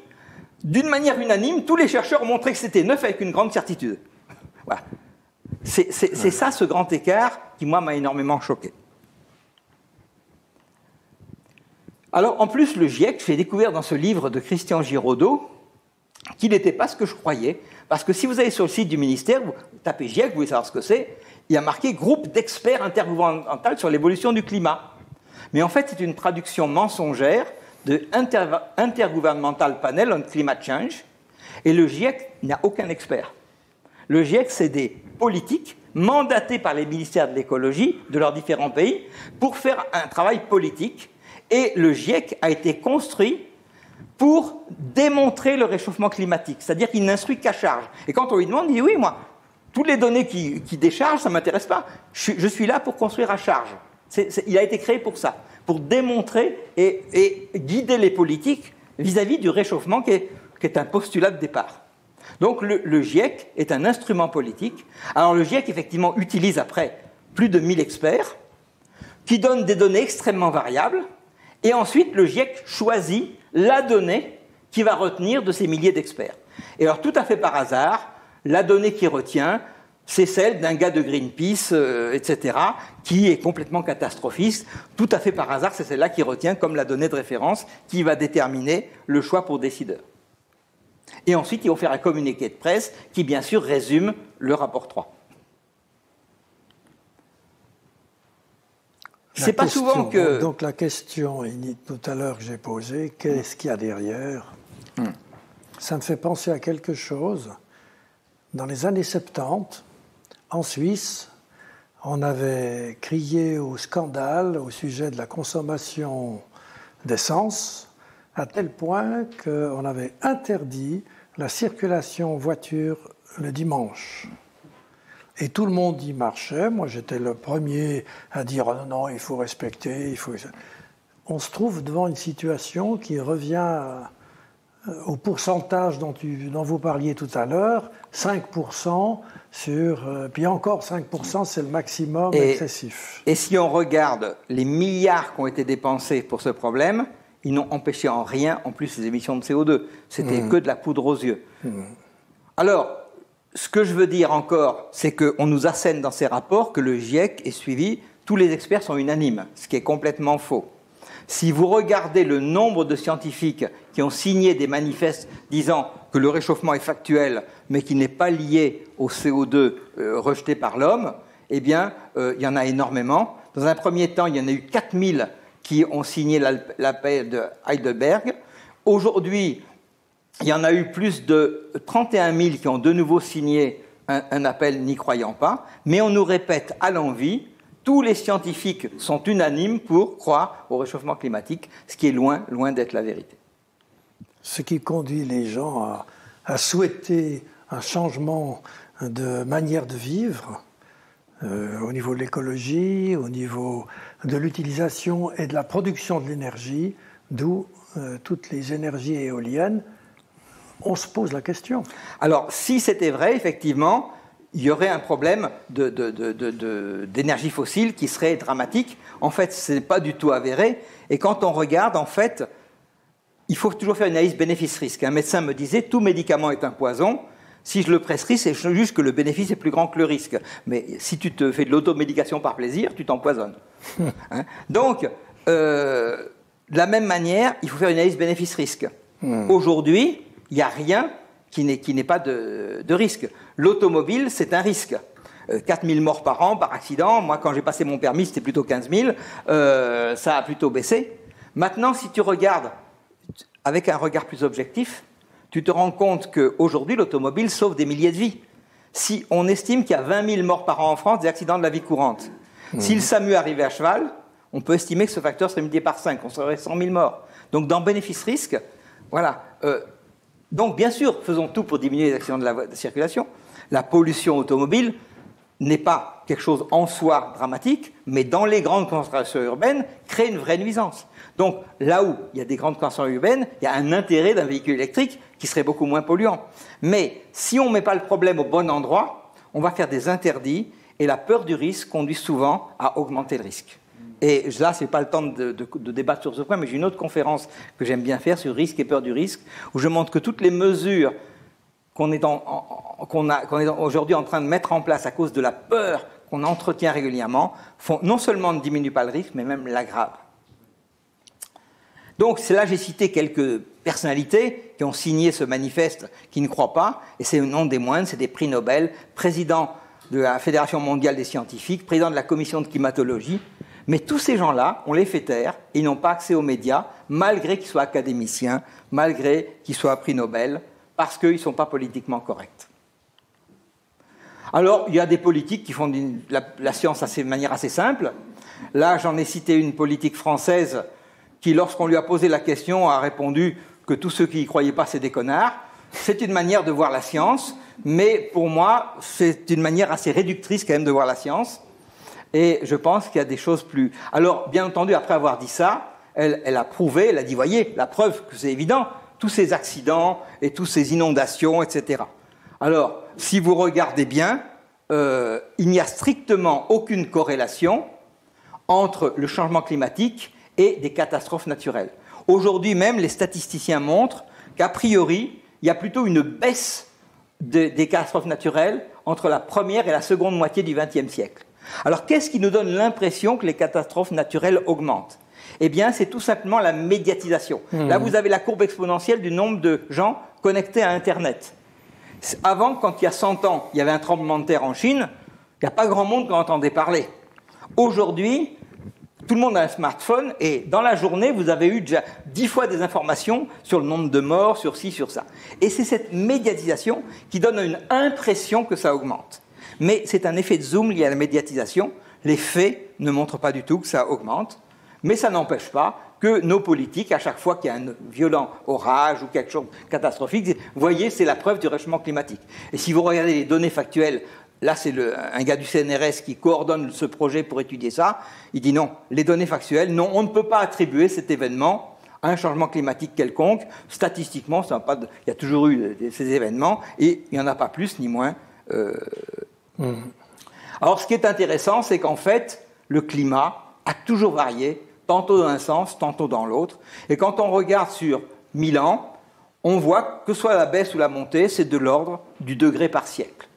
d'une manière unanime, tous les chercheurs ont montré que c'était neuf avec une grande certitude. Voilà. C'est ça, ce grand écart, qui, moi, m'a énormément choqué. Alors, en plus, le GIEC, j'ai découvert dans ce livre de Christian Giraudot qu'il n'était pas ce que je croyais. Parce que si vous allez sur le site du ministère, vous tapez GIEC, vous voulez savoir ce que c'est, il y a marqué « Groupe d'experts intergouvernemental sur l'évolution du climat ». Mais en fait, c'est une traduction mensongère de Intergovernmental Panel on Climate Change. Et le GIEC n'a aucun expert. Le GIEC, c'est des politiques mandatés par les ministères de l'écologie de leurs différents pays pour faire un travail politique. Et le GIEC a été construit pour démontrer le réchauffement climatique. C'est-à-dire qu'il n'instruit qu'à charge. Et quand on lui demande, il dit « Oui, moi, toutes les données qui déchargent, ça ne m'intéresse pas. Je suis là pour construire à charge. » Il a été créé pour ça, pour démontrer et guider les politiques vis-à-vis du réchauffement qui est un postulat de départ. Donc le GIEC est un instrument politique. Alors le GIEC, effectivement, utilise après plus de 1000 experts qui donnent des données extrêmement variables. Et ensuite, le GIEC choisit la donnée qu'il va retenir de ces milliers d'experts. Et alors, tout à fait par hasard, la donnée qu'il retient, c'est celle d'un gars de Greenpeace, etc., qui est complètement catastrophiste. Tout à fait par hasard, c'est celle-là qu'il retient comme la donnée de référence qui va déterminer le choix pour décideur. Et ensuite, ils vont faire un communiqué de presse qui, bien sûr, résume le rapport 3. C'est pas souvent que... Donc la question tout à l'heure que j'ai posée, qu'est-ce qu'il y a derrière? Ça me fait penser à quelque chose. Dans les années 70, en Suisse, on avait crié au scandale au sujet de la consommation d'essence, à tel point qu'on avait interdit la circulation voiture le dimanche. Et tout le monde y marchait. Moi, j'étais le premier à dire « non, il faut respecter, il faut... » On se trouve devant une situation qui revient au pourcentage dont vous parliez tout à l'heure, 5% sur... puis encore 5%, c'est le maximum excessif. Et si on regarde les milliards qui ont été dépensés pour ce problème, ils n'ont empêché en rien, en plus, les émissions de CO2. C'était que de la poudre aux yeux. Alors, ce que je veux dire encore, c'est qu'on nous assène dans ces rapports que le GIEC est suivi, tous les experts sont unanimes, ce qui est complètement faux. Si vous regardez le nombre de scientifiques qui ont signé des manifestes disant que le réchauffement est factuel, mais qui n'est pas lié au CO2 rejeté par l'homme, eh bien, il y en a énormément. Dans un premier temps, il y en a eu 4000 qui ont signé l'appel de Heidelberg. Aujourd'hui, il y en a eu plus de 31 000 qui ont de nouveau signé un appel n'y croyant pas, mais on nous répète à l'envi, tous les scientifiques sont unanimes pour croire au réchauffement climatique, ce qui est loin, loin d'être la vérité. Ce qui conduit les gens à souhaiter un changement de manière de vivre, au niveau de l'écologie, au niveau de l'utilisation et de la production de l'énergie, d'où toutes les énergies éoliennes. On se pose la question. Alors, si c'était vrai, effectivement, il y aurait un problème d'énergie fossile qui serait dramatique. En fait, ce n'est pas du tout avéré. Et quand on regarde, en fait, il faut toujours faire une analyse bénéfice-risque. Un médecin me disait, tout médicament est un poison. Si je le prescris, c'est juste que le bénéfice est plus grand que le risque. Mais si tu te fais de l'automédication par plaisir, tu t'empoisonnes. Hein? Donc, de la même manière, il faut faire une analyse bénéfice-risque. Aujourd'hui, il n'y a rien qui n'ait pas de risque. L'automobile, c'est un risque. 4 000 morts par an par accident. Moi, quand j'ai passé mon permis, c'était plutôt 15 000. Ça a plutôt baissé. Maintenant, si tu regardes avec un regard plus objectif, tu te rends compte qu'aujourd'hui, l'automobile sauve des milliers de vies. Si on estime qu'il y a 20 000 morts par an en France des accidents de la vie courante, si le SAMU arrivait à cheval, on peut estimer que ce facteur serait multiplié par 5. On serait 100 000 morts. Donc, dans bénéfice-risque, voilà. Donc, bien sûr, faisons tout pour diminuer les accidents de la circulation. La pollution automobile n'est pas quelque chose en soi dramatique, mais dans les grandes concentrations urbaines, crée une vraie nuisance. Donc, là où il y a des grandes concentrations urbaines, il y a un intérêt d'un véhicule électrique qui serait beaucoup moins polluant. Mais si on ne met pas le problème au bon endroit, on va faire des interdits, et la peur du risque conduit souvent à augmenter le risque. Et là, ce n'est pas le temps de débattre sur ce point, mais j'ai une autre conférence que j'aime bien faire sur risque et peur du risque, où je montre que toutes les mesures qu'on est aujourd'hui en train de mettre en place à cause de la peur qu'on entretient régulièrement, font non seulement ne diminuent pas le risque, mais même l'aggravent. Donc, c'est là j'ai cité quelques personnalités qui ont signé ce manifeste qui ne croient pas, et c'est au nom des moindres, c'est des prix Nobel, président de la Fédération mondiale des scientifiques, président de la commission de climatologie, mais tous ces gens-là, on les fait taire, et ils n'ont pas accès aux médias, malgré qu'ils soient académiciens, malgré qu'ils soient prix Nobel, parce qu'ils ne sont pas politiquement corrects. Alors, il y a des politiques qui font la science de manière assez simple. Là, j'en ai cité une politique française qui, lorsqu'on lui a posé la question, a répondu que tous ceux qui n'y croyaient pas, c'est des connards. C'est une manière de voir la science, mais pour moi, c'est une manière assez réductrice quand même de voir la science. Et je pense qu'il y a des choses plus... Alors, bien entendu, après avoir dit ça, elle a prouvé, elle a dit, voyez, la preuve que c'est évident, tous ces accidents et toutes ces inondations, etc. Alors, si vous regardez bien, il n'y a strictement aucune corrélation entre le changement climatique et des catastrophes naturelles. Aujourd'hui même, les statisticiens montrent qu'a priori, il y a plutôt une baisse des catastrophes naturelles entre la première et la seconde moitié du XXe siècle. Alors, qu'est-ce qui nous donne l'impression que les catastrophes naturelles augmentent ? Eh bien, c'est tout simplement la médiatisation. Là, vous avez la courbe exponentielle du nombre de gens connectés à Internet. Avant, quand il y a 100 ans, il y avait un tremblement de terre en Chine, il n'y a pas grand monde qui en entendait parler. Aujourd'hui, tout le monde a un smartphone et dans la journée, vous avez eu déjà 10 fois des informations sur le nombre de morts, sur ci, sur ça. Et c'est cette médiatisation qui donne une impression que ça augmente. Mais c'est un effet de zoom lié à la médiatisation. Les faits ne montrent pas du tout que ça augmente. Mais ça n'empêche pas que nos politiques, à chaque fois qu'il y a un violent orage ou quelque chose de catastrophique, disent, voyez, c'est la preuve du réchauffement climatique. Et si vous regardez les données factuelles, là c'est un gars du CNRS qui coordonne ce projet pour étudier ça, il dit non, les données factuelles, non, on ne peut pas attribuer cet événement à un changement climatique quelconque. Statistiquement, il y a toujours eu ces événements et il n'y en a pas plus ni moins. Alors ce qui est intéressant, c'est qu'en fait, le climat a toujours varié, tantôt dans un sens, tantôt dans l'autre. Et quand on regarde sur 1000 ans, on voit que soit la baisse ou la montée, c'est de l'ordre du degré par siècle.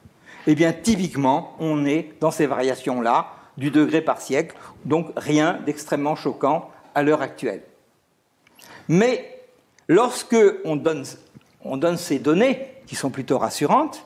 Eh bien, typiquement, on est dans ces variations-là, du degré par siècle, donc rien d'extrêmement choquant à l'heure actuelle. Mais lorsque on donne ces données, qui sont plutôt rassurantes,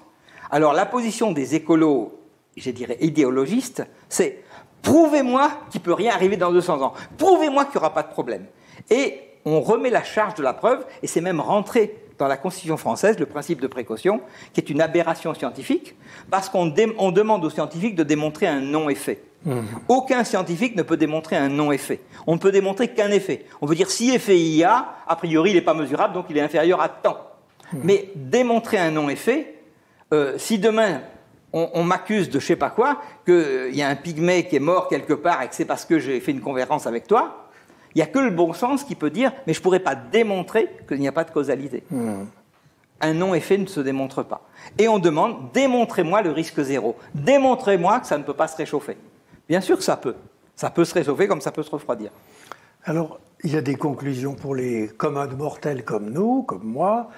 alors la position des écolos, je dirais idéologistes, c'est prouvez-moi qu'il ne peut rien arriver dans 200 ans. Prouvez-moi qu'il n'y aura pas de problème. Et on remet la charge de la preuve, et c'est même rentré dans la Constitution française, le principe de précaution, qui est une aberration scientifique, parce qu'on demande aux scientifiques de démontrer un non-effet. Aucun scientifique ne peut démontrer un non-effet. On ne peut démontrer qu'un effet. On veut dire, si effet il y a priori, il n'est pas mesurable, donc il est inférieur à tant. Mais démontrer un non-effet, si demain... On m'accuse de je sais pas quoi, qu'il y a un pygmée qui est mort quelque part et que c'est parce que j'ai fait une conférence avec toi, il n'y a que le bon sens qui peut dire mais je ne pourrais pas démontrer qu'il n'y a pas de causalité. Un non-effet ne se démontre pas. Et on demande démontrez-moi le risque zéro. Démontrez-moi que ça ne peut pas se réchauffer. Bien sûr que ça peut. Ça peut se réchauffer comme ça peut se refroidir. Alors, il y a des conclusions pour les communs de mortels comme nous, comme moi.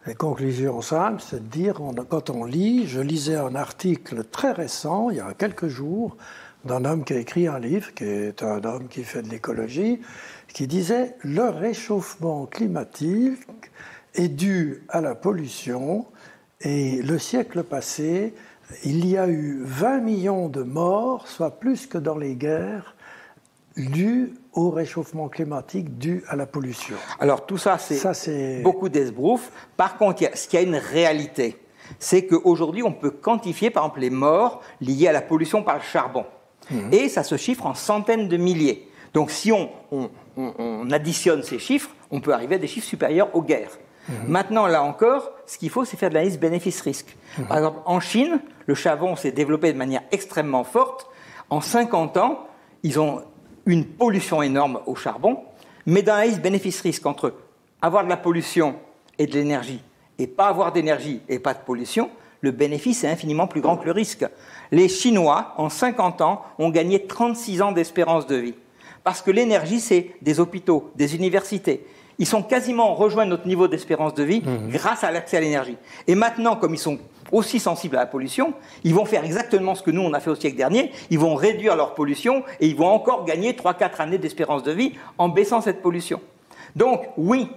Les conclusions simples, c'est de dire, quand on lit, je lisais un article très récent, il y a quelques jours, d'un homme qui a écrit un livre, qui est un homme qui fait de l'écologie, qui disait « Le réchauffement climatique est dû à la pollution et le siècle passé, il y a eu 20 millions de morts, soit plus que dans les guerres, dû au réchauffement climatique dû à la pollution. » Alors tout ça, c'est beaucoup d'esbroufs. Par contre, ce qu'il y a une réalité, c'est qu'aujourd'hui, on peut quantifier, par exemple, les morts liées à la pollution par le charbon. Et ça se chiffre en centaines de milliers. Donc si on additionne ces chiffres, on peut arriver à des chiffres supérieurs aux guerres. Maintenant, là encore, ce qu'il faut, c'est faire de l'analyse bénéfice-risque. Par exemple, en Chine, le charbon s'est développé de manière extrêmement forte. En 50 ans, ils ont une pollution énorme au charbon, mais dans l'analyse bénéfice-risque entre avoir de la pollution et de l'énergie et pas avoir d'énergie et pas de pollution, le bénéfice est infiniment plus grand que le risque. Les Chinois, en 50 ans, ont gagné 36 ans d'espérance de vie. Parce que l'énergie, c'est des hôpitaux, des universités. Ils sont quasiment rejoints notre niveau d'espérance de vie grâce à l'accès à l'énergie. Et maintenant, comme ils sont aussi sensibles à la pollution, ils vont faire exactement ce que nous, on a fait au siècle dernier. Ils vont réduire leur pollution et ils vont encore gagner 3-4 années d'espérance de vie en baissant cette pollution. Donc, oui,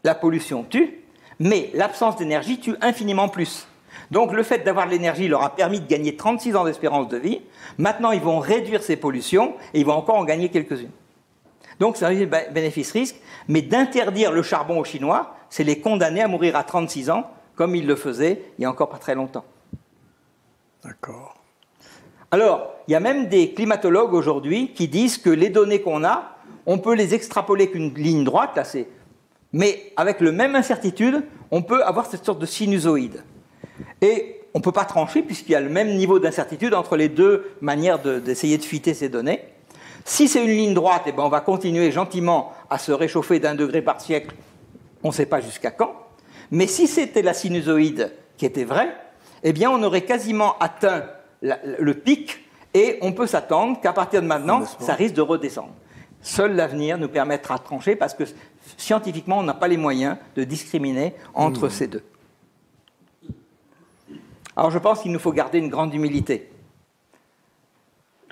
la pollution tue, mais l'absence d'énergie tue infiniment plus. Donc, le fait d'avoir de l'énergie leur a permis de gagner 36 ans d'espérance de vie. Maintenant, ils vont réduire ces pollutions et ils vont encore en gagner quelques-unes. Donc, c'est un bénéfice-risque, mais d'interdire le charbon aux Chinois, c'est les condamner à mourir à 36 ans, comme ils le faisaient il y a encore pas très longtemps. D'accord. Alors, il y a même des climatologues aujourd'hui qui disent que les données qu'on a, on peut les extrapoler qu'une ligne droite, là, mais avec le même incertitude, on peut avoir cette sorte de sinusoïde. Et on ne peut pas trancher puisqu'il y a le même niveau d'incertitude entre les deux manières d'essayer de fitter ces données. Si c'est une ligne droite, eh ben on va continuer gentiment à se réchauffer d'1 degré par siècle. On ne sait pas jusqu'à quand. Mais si c'était la sinusoïde qui était vraie, eh bien on aurait quasiment atteint le pic et on peut s'attendre qu'à partir de maintenant, ça risque de redescendre. Seul l'avenir nous permettra de trancher parce que scientifiquement, on n'a pas les moyens de discriminer entre ces deux. Alors je pense qu'il nous faut garder une grande humilité.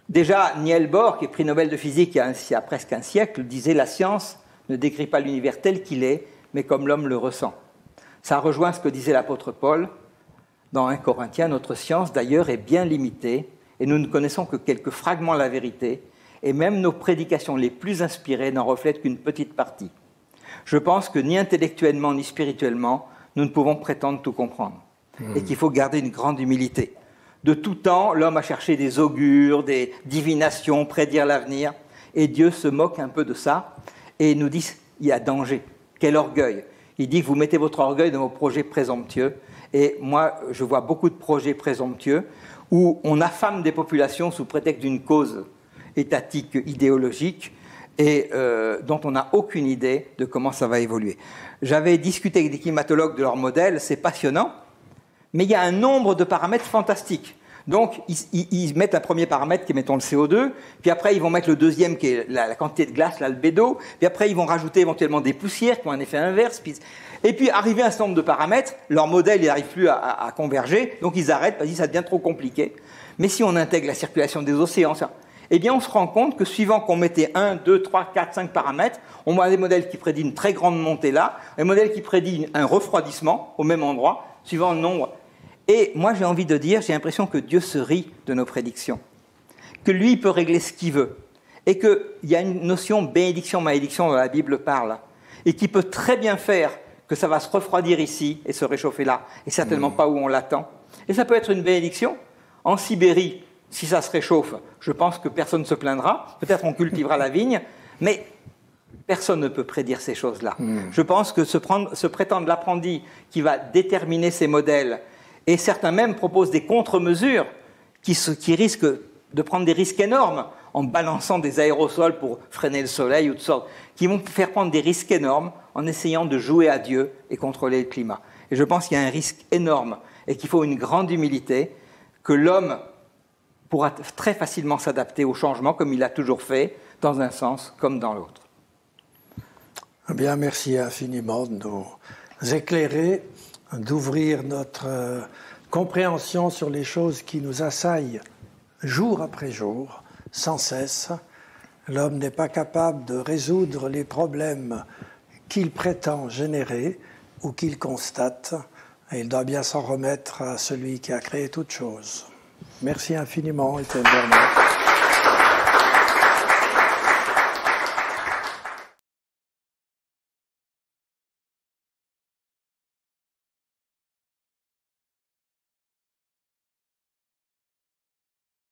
Déjà, Niels Bohr, qui est prix Nobel de physique il y a presque un siècle, disait « La science ne décrit pas l'univers tel qu'il est, mais comme l'homme le ressent ». Ça rejoint ce que disait l'apôtre Paul dans 1 Corinthiens. Notre science, d'ailleurs, est bien limitée, et nous ne connaissons que quelques fragments de la vérité, et même nos prédications les plus inspirées n'en reflètent qu'une petite partie. Je pense que ni intellectuellement ni spirituellement, nous ne pouvons prétendre tout comprendre, et qu'il faut garder une grande humilité. De tout temps, l'homme a cherché des augures, des divinations, prédire l'avenir, et Dieu se moque un peu de ça, et nous dit il y a danger, quel orgueil. Il dit que vous mettez votre orgueil dans vos projets présomptueux, et moi je vois beaucoup de projets présomptueux où on affame des populations sous prétexte d'une cause étatique, idéologique, et dont on n'a aucune idée de comment ça va évoluer. J'avais discuté avec des climatologues de leur modèle, c'est passionnant, mais il y a un nombre de paramètres fantastiques. Donc, ils mettent un premier paramètre qui est, mettons, le CO2, puis après, ils vont mettre le deuxième qui est la quantité de glace, l'albédo, puis après, ils vont rajouter éventuellement des poussières qui ont un effet inverse. Et puis, arrivé à un certain nombre de paramètres, leur modèle, il n'arrive plus à converger, donc ils arrêtent parce que ça devient trop compliqué. Mais si on intègre la circulation des océans, eh bien, on se rend compte que suivant qu'on mettait 1, 2, 3, 4, 5 paramètres, on a des modèles qui prédisent une très grande montée là, des modèles qui prédisent un refroidissement au même endroit, suivant le nombre. Et moi, j'ai envie de dire, j'ai l'impression que Dieu se rit de nos prédictions, que lui, il peut régler ce qu'il veut, et qu'il y a une notion bénédiction-malédiction dont la Bible parle, et qui peut très bien faire que ça va se refroidir ici et se réchauffer là, et certainement pas où on l'attend. Et ça peut être une bénédiction. En Sibérie, si ça se réchauffe, je pense que personne ne se plaindra, peut-être on cultivera la vigne, mais personne ne peut prédire ces choses-là. Je pense que se prétendre l'apprenti qui va déterminer ces modèles, et certains même proposent des contre-mesures qui risquent de prendre des risques énormes en balançant des aérosols pour freiner le soleil ou toutes sortes, qui vont faire prendre des risques énormes en essayant de jouer à Dieu et contrôler le climat. Et je pense qu'il y a un risque énorme et qu'il faut une grande humilité, que l'homme pourra très facilement s'adapter au changement comme il l'a toujours fait, dans un sens comme dans l'autre. Bien, merci infiniment de nous éclairer, d'ouvrir notre compréhension sur les choses qui nous assaillent jour après jour, sans cesse. L'homme n'est pas capable de résoudre les problèmes qu'il prétend générer ou qu'il constate, et il doit bien s'en remettre à celui qui a créé toutes choses. Merci infiniment, Étienne Bernard.